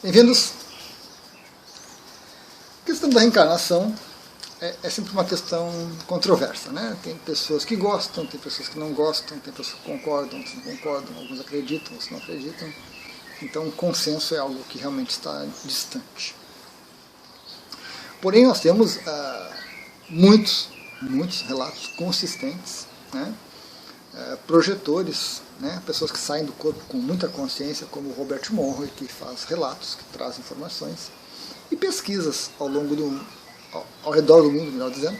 Bem-vindos! A questão da reencarnação é sempre uma questão controversa, né? Tem pessoas que gostam, tem pessoas que não gostam, tem pessoas que concordam, outros não concordam, alguns acreditam, outros não acreditam. Então, o consenso é algo que realmente está distante. Porém, nós temos muitos relatos consistentes, né? Projetores, né? Pessoas que saem do corpo com muita consciência, como o Robert Monroe, que faz relatos, que traz informações, e pesquisas ao redor do mundo, melhor dizendo,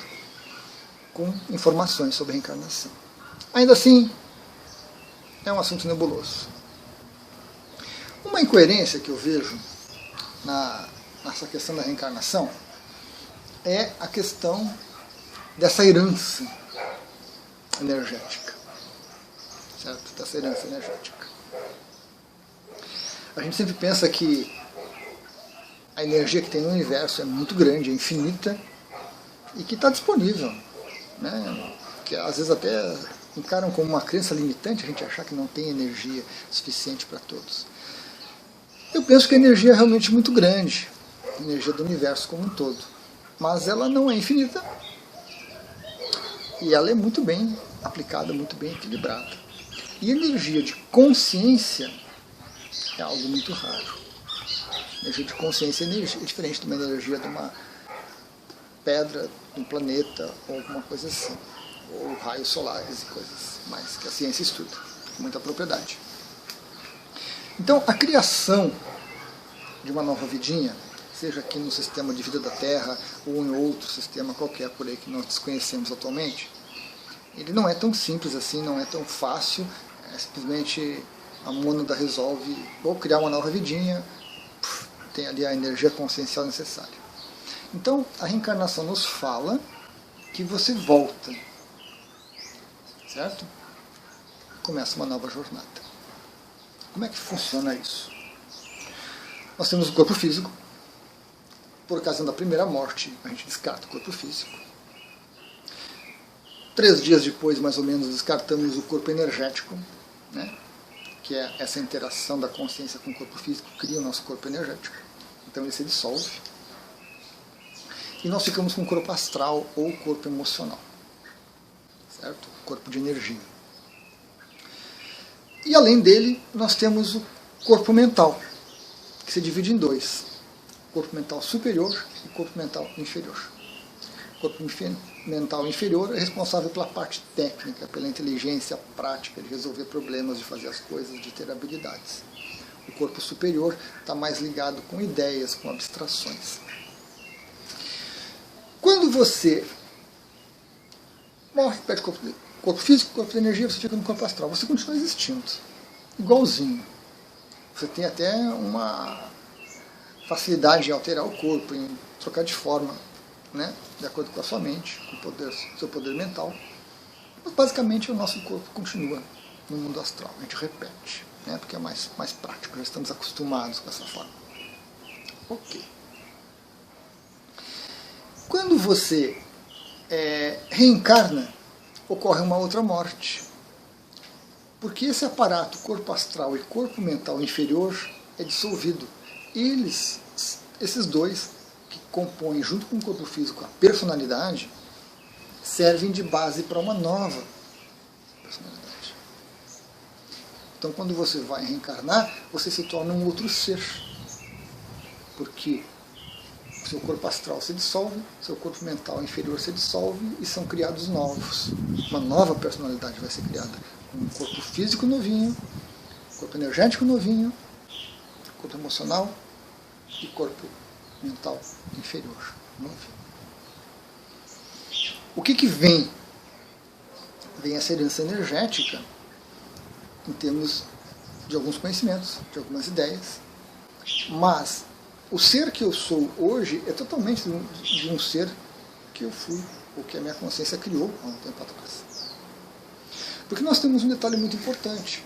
com informações sobre reencarnação. Ainda assim, é um assunto nebuloso. Uma incoerência que eu vejo nessa questão da reencarnação é a questão dessa herança energética. Certo? Dessa herança energética. A gente sempre pensa que a energia que tem no universo é muito grande, é infinita, e que está disponível, né? Que às vezes até encaram como uma crença limitante a gente achar que não tem energia suficiente para todos. Eu penso que a energia é realmente muito grande, a energia do universo como um todo, mas ela não é infinita, e ela é muito bem aplicada, muito bem equilibrada. E energia de consciência é algo muito raro. Energia de consciência é diferente de uma energia de uma pedra, de um planeta, ou alguma coisa assim. Ou raios solares e coisas mais que a ciência estuda com muita propriedade. Então, a criação de uma nova vidinha, seja aqui no sistema de vida da Terra, ou em outro sistema qualquer por aí que nós desconhecemos atualmente, ele não é tão simples assim, não é tão fácil, simplesmente a mônada resolve ou criar uma nova vidinha, tem ali a energia consciencial necessária. Então, a reencarnação nos fala que você volta, certo? Começa uma nova jornada. Como é que funciona isso? Nós temos o corpo físico. Por ocasião da primeira morte, a gente descarta o corpo físico. 3 dias depois, mais ou menos, descartamos o corpo energético, né? Que é essa interação da consciência com o corpo físico, cria o nosso corpo energético. Então ele se dissolve. E nós ficamos com o corpo astral ou corpo emocional. Certo? Corpo de energia. E além dele, nós temos o corpo mental, que se divide em 2. Corpo mental superior e corpo mental inferior. O corpo mental inferior é responsável pela parte técnica, pela inteligência prática de resolver problemas, de fazer as coisas, de ter habilidades. O corpo superior está mais ligado com ideias, com abstrações. Quando você morre, perde corpo físico, corpo de energia, você fica no corpo astral. Você continua existindo, igualzinho. Você tem até uma facilidade em alterar o corpo, em trocar de forma, né, de acordo com a sua mente, com o seu poder mental. Mas basicamente o nosso corpo continua no mundo astral. A gente repete, né, porque é mais prático, já estamos acostumados com essa forma. Ok. Quando você reencarna, ocorre uma outra morte. Porque esse aparato, corpo astral e corpo mental inferior, é dissolvido. Esses dois, que compõem, junto com o corpo físico, a personalidade, servem de base para uma nova personalidade. Então, quando você vai reencarnar, você se torna um outro ser. Porque seu corpo astral se dissolve, seu corpo mental inferior se dissolve e são criados novos. Uma nova personalidade vai ser criada. Um corpo físico novinho, corpo energético novinho, corpo emocional e corpo mental inferior novinho. O que vem? Vem essa herança energética em termos de alguns conhecimentos, de algumas ideias, mas o ser que eu sou hoje é totalmente de um ser que eu fui, ou que a minha consciência criou há um tempo atrás. Porque nós temos um detalhe muito importante.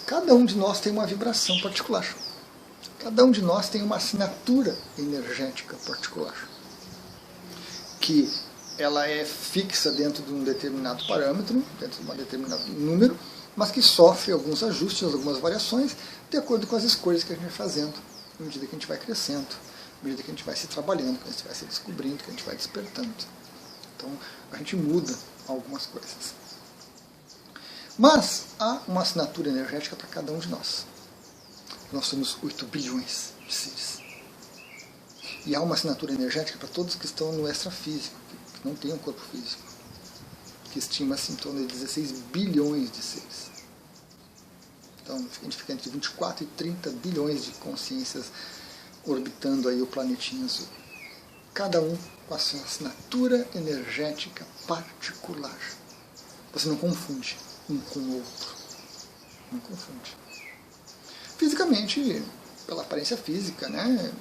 Cada um de nós tem uma vibração particular. Cada um de nós tem uma assinatura energética particular. Que ela é fixa dentro de um determinado parâmetro, dentro de um determinado número, mas que sofre alguns ajustes, algumas variações, de acordo com as escolhas que a gente vai fazendo à medida que a gente vai crescendo, à medida que a gente vai se trabalhando, que a gente vai se descobrindo, que a gente vai despertando. Então a gente muda algumas coisas. Mas há uma assinatura energética para cada um de nós. Nós somos 8 bilhões de seres. E há uma assinatura energética para todos que estão no extrafísico, que não têm um corpo físico, que estima-se em torno de 16 bilhões de seres. Então a gente fica entre 24 e 30 bilhões de consciências orbitando aí o planetinha azul. Cada um com a sua assinatura energética particular. Você não confunde um com o outro. Não confunde. Fisicamente, pela aparência física, né?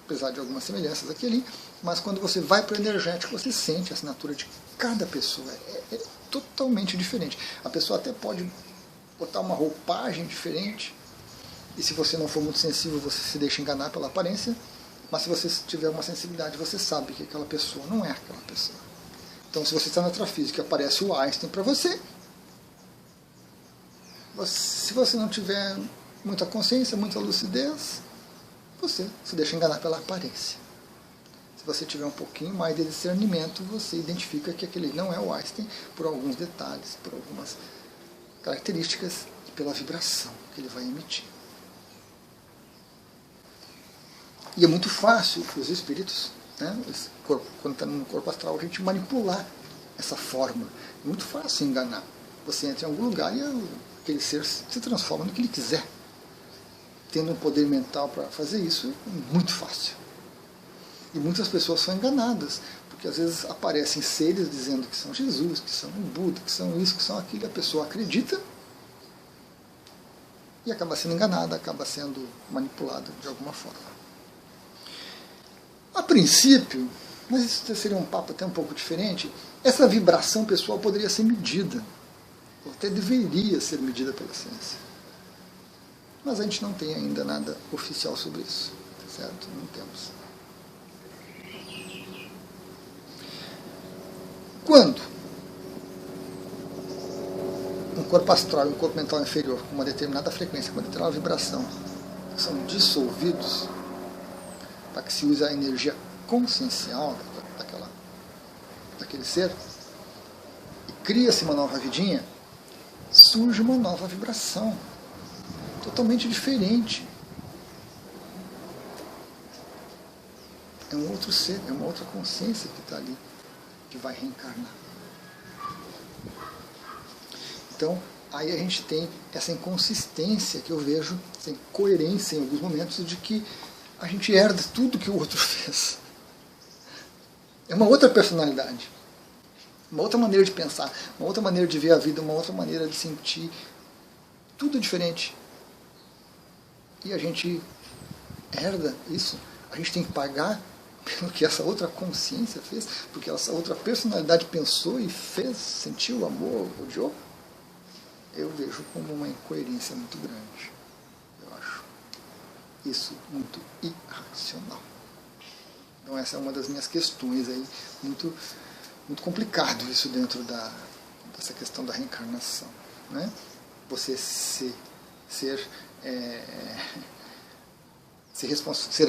Apesar de algumas semelhanças aqui e ali, mas quando você vai para o energético, você sente a assinatura de cada pessoa. É totalmente diferente. A pessoa até pode botar uma roupagem diferente, e se você não for muito sensível, você se deixa enganar pela aparência, mas se você tiver uma sensibilidade, você sabe que aquela pessoa não é aquela pessoa. Então, se você está na extrafísica e aparece o Einstein para você, se você não tiver muita consciência, muita lucidez, você se deixa enganar pela aparência. Se você tiver um pouquinho mais de discernimento, você identifica que aquele não é o Einstein por alguns detalhes, por algumas características e pela vibração que ele vai emitir. E é muito fácil para os espíritos, né, quando está no corpo astral, a gente manipular essa fórmula. É muito fácil enganar. Você entra em algum lugar e aquele ser se transforma no que ele quiser. Tendo um poder mental para fazer isso, é muito fácil. E muitas pessoas são enganadas, porque às vezes aparecem seres dizendo que são Jesus, que são um Buda, que são isso, que são aquilo, e a pessoa acredita e acaba sendo enganada, acaba sendo manipulada de alguma forma. A princípio, mas isso seria um papo até um pouco diferente, essa vibração pessoal poderia ser medida, ou até deveria ser medida pela ciência. Mas a gente não tem ainda nada oficial sobre isso, certo? Não temos. Quando um corpo astral e um corpo mental inferior com uma determinada frequência, com uma determinada vibração, são dissolvidos, para que se use a energia consciencial daquele ser, e cria-se uma nova vidinha, surge uma nova vibração, totalmente diferente. É um outro ser, é uma outra consciência que está ali, que vai reencarnar. Então, aí a gente tem essa inconsistência que eu vejo, essa incoerência em alguns momentos, de que a gente herda tudo que o outro fez. É uma outra personalidade, uma outra maneira de pensar, uma outra maneira de ver a vida, uma outra maneira de sentir, tudo diferente. E a gente herda isso, a gente tem que pagar pelo que essa outra consciência fez, porque essa outra personalidade pensou e fez, sentiu, amor, odiou. Eu vejo como uma incoerência muito grande. Eu acho isso muito irracional. Então essa é uma das minhas questões aí, muito, muito complicado isso dentro dessa questão da reencarnação, né? Você ser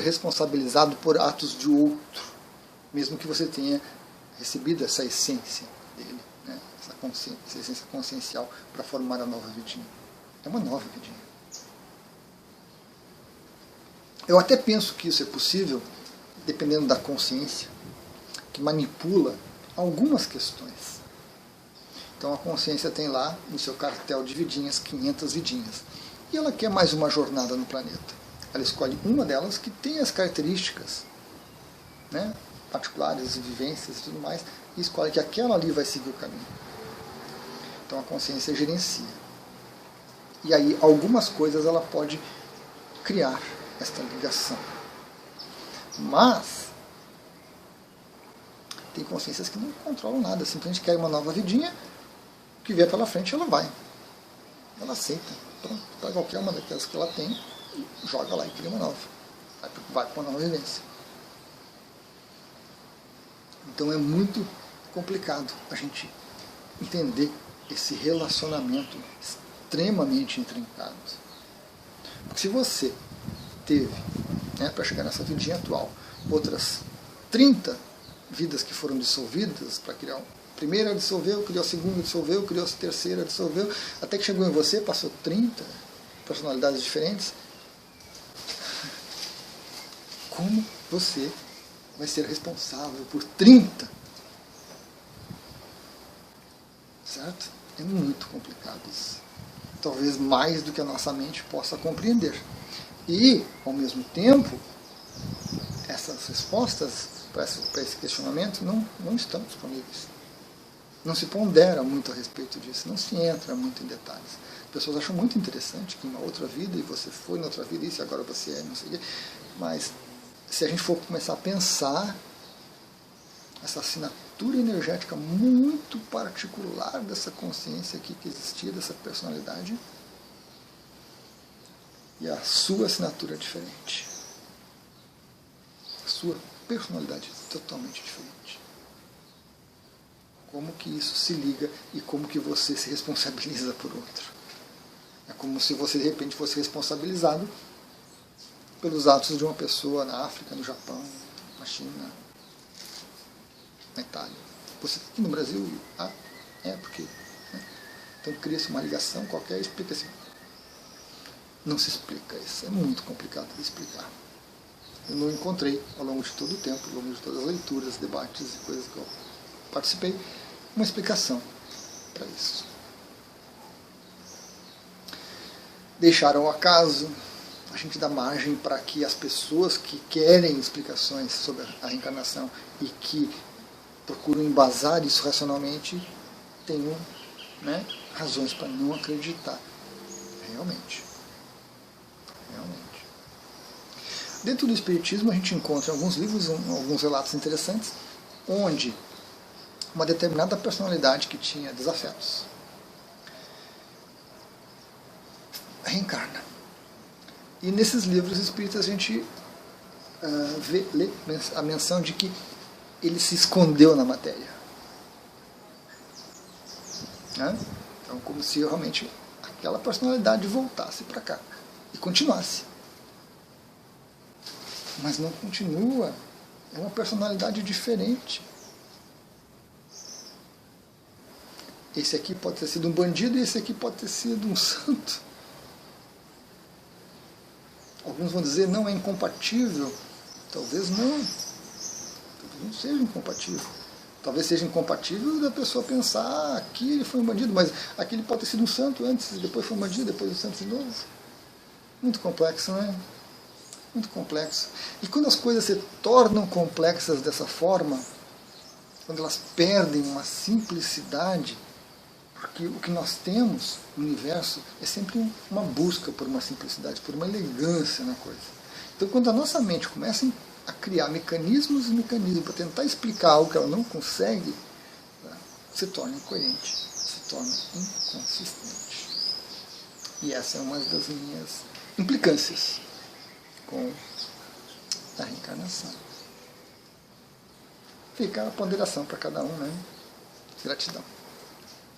responsabilizado por atos de outro, mesmo que você tenha recebido essa essência dele, né? Essa essência consciencial para formar a nova vidinha. É uma nova vidinha. Eu até penso que isso é possível, dependendo da consciência, que manipula algumas questões. Então a consciência tem lá no seu cartel de vidinhas 500 vidinhas. E ela quer mais uma jornada no planeta. Ela escolhe uma delas que tem as características, né, particulares, vivências e tudo mais, e escolhe que aquela ali vai seguir o caminho. Então a consciência gerencia. E aí algumas coisas ela pode criar esta ligação. Mas tem consciências que não controlam nada, simplesmente quer uma nova vidinha, o que vier pela frente ela vai. Ela aceita. Pronto, pega qualquer uma daquelas que ela tem, joga lá e cria uma nova. Vai para uma nova vivência. Então é muito complicado a gente entender esse relacionamento extremamente intrincado. Porque se você teve né, para chegar nessa vidinha atual. Outras 30 vidas que foram dissolvidas para criar a primeira dissolveu, criou a segunda, dissolveu, criou a terceira, dissolveu, até que chegou em você, passou 30 personalidades diferentes. Como você vai ser responsável por 30? Certo? É muito complicado isso. Talvez mais do que a nossa mente possa compreender. E, ao mesmo tempo, essas respostas para esse questionamento não estão disponíveis. Não se pondera muito a respeito disso, não se entra muito em detalhes. As pessoas acham muito interessante que em uma outra vida, e você foi na outra vida, isso agora você é, não sei o quê. Mas, se a gente for começar a pensar, essa assinatura energética muito particular dessa consciência aqui que existia, dessa personalidade, e a sua assinatura é diferente. A sua personalidade é totalmente diferente. Como que isso se liga e como que você se responsabiliza por outro. É como se você de repente fosse responsabilizado pelos atos de uma pessoa na África, no Japão, na China, na Itália. Você está aqui no Brasil, porque... Né? Então cria-se uma ligação qualquer e explica-se. Não se explica isso, é muito complicado de explicar. Eu não encontrei, ao longo de todo o tempo, ao longo de todas as leituras, debates e coisas que eu participei, uma explicação para isso. Deixaram ao acaso, a gente dá margem para que as pessoas que querem explicações sobre a reencarnação e que procuram embasar isso racionalmente tenham, né, razões para não acreditar. Realmente. Dentro do Espiritismo a gente encontra alguns livros, alguns relatos interessantes, onde uma determinada personalidade que tinha desafetos reencarna. E nesses livros espíritas a gente lê a menção de que ele se escondeu na matéria. Né? Então, como se realmente aquela personalidade voltasse para cá e continuasse. Mas não continua. É uma personalidade diferente. Esse aqui pode ter sido um bandido e esse aqui pode ter sido um santo. Alguns vão dizer, não, é incompatível. Talvez não. Talvez não seja incompatível. Talvez seja incompatível da pessoa pensar, aqui ele foi um bandido, mas aqui ele pode ter sido um santo antes, depois foi um bandido, depois um santo de novo. Muito complexo, não é? Muito complexo. E quando as coisas se tornam complexas dessa forma, quando elas perdem uma simplicidade, porque o que nós temos no universo é sempre uma busca por uma simplicidade, por uma elegância na coisa. Então, quando a nossa mente começa a criar mecanismos e mecanismos para tentar explicar algo que ela não consegue, se torna incoerente, se torna inconsistente. E essa é uma das minhas implicâncias com a reencarnação. Fica a ponderação para cada um, né? Gratidão.